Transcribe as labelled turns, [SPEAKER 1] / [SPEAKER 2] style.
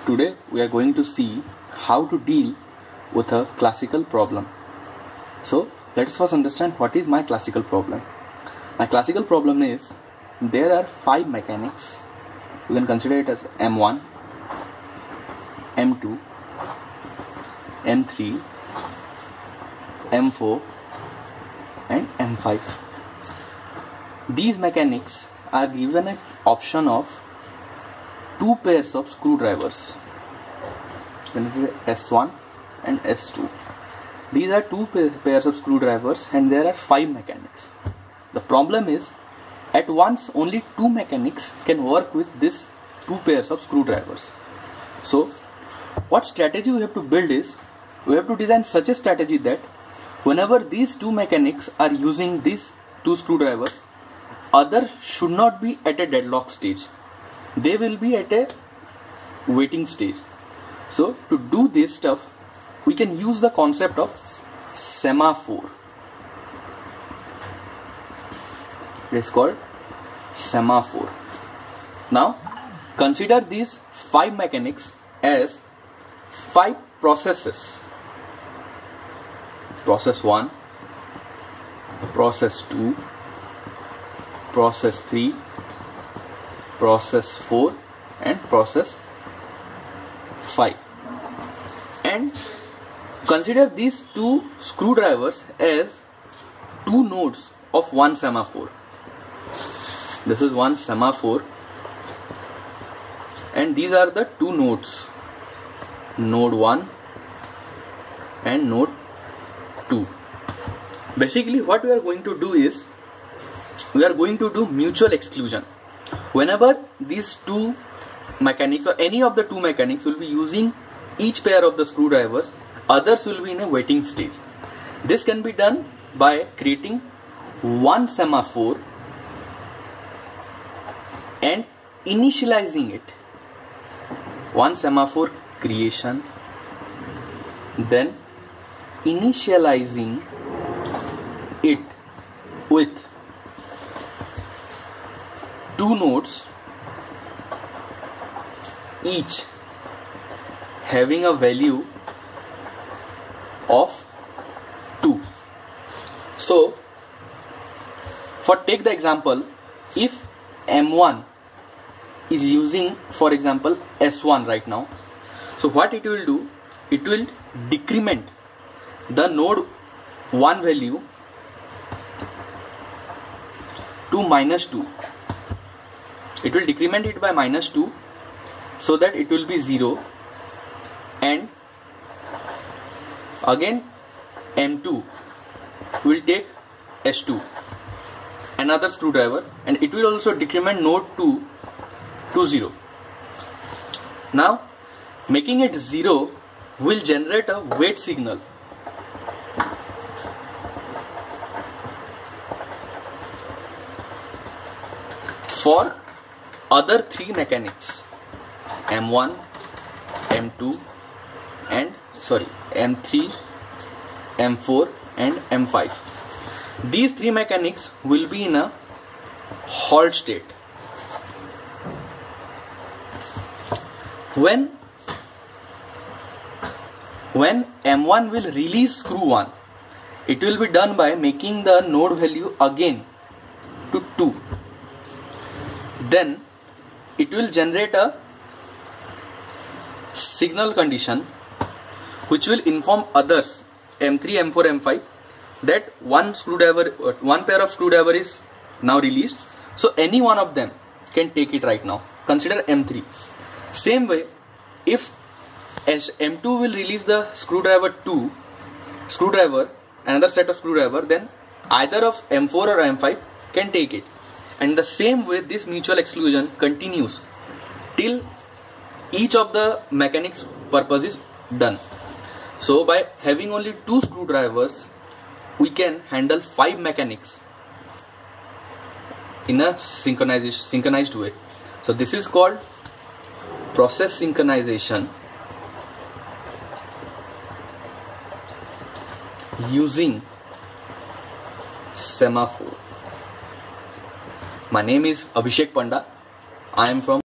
[SPEAKER 1] Today we are going to see how to deal with a classical problem. So let us first understand what is my classical problem. My classical problem is there are 5 mechanics. You can consider it as M1, M2, M3, M4 and M5. These mechanics are given an option of 2 pairs of screwdrivers, S1 and S2. These are 2 pairs of screwdrivers and there are 5 mechanics. The problem is at once only 2 mechanics can work with these 2 pairs of screwdrivers. So what strategy we have to build is, we have to design such a strategy that whenever these 2 mechanics are using these 2 screwdrivers, others should not be at a deadlock stage. They will be at a waiting stage. So to do this stuff, we can use the concept of semaphore. It is called semaphore. Now consider these 5 mechanics as 5 processes. Process 1, process 2, process 3, process 4 and process 5. And consider these 2 screwdrivers as 2 nodes of one semaphore. This is one semaphore and these are the 2 nodes, node 1 and node 2. Basically what we are going to do is, we are going to do mutual exclusion. Whenever these 2 mechanics or any of the 2 mechanics will be using each pair of the screwdrivers, others will be in a waiting stage. This can be done by creating one semaphore and initializing it. One semaphore creation, then initializing it with 2 nodes, each having a value of 2. So take the example, if M1 is using, for example, S1 right now, so what it will do, it will decrement the node 1 value to -2. It will decrement it by -2 so that it will be 0, and again M2 will take S2, another screwdriver, and it will also decrement node 2 to 0. Now making it 0 will generate a wait signal. For other 3 mechanics, M1, M2 and M3, M4 and M5. These 3 mechanics will be in a halt state. When M1 will release screw 1, it will be done by making the node value again to 2. Then it will generate a signal condition which will inform others, M3, M4, M5, that one pair of screwdriver is now released. So any one of them can take it right now. Consider M3. Same way, if M2 will release the another set of screwdriver, then either of M4 or M5 can take it. And the same way this mutual exclusion continues till each of the mechanics purpose is done. So by having only 2 screwdrivers, we can handle 5 mechanics in a synchronized way. So this is called process synchronization using semaphore. My name is Abhishek Panda. I am from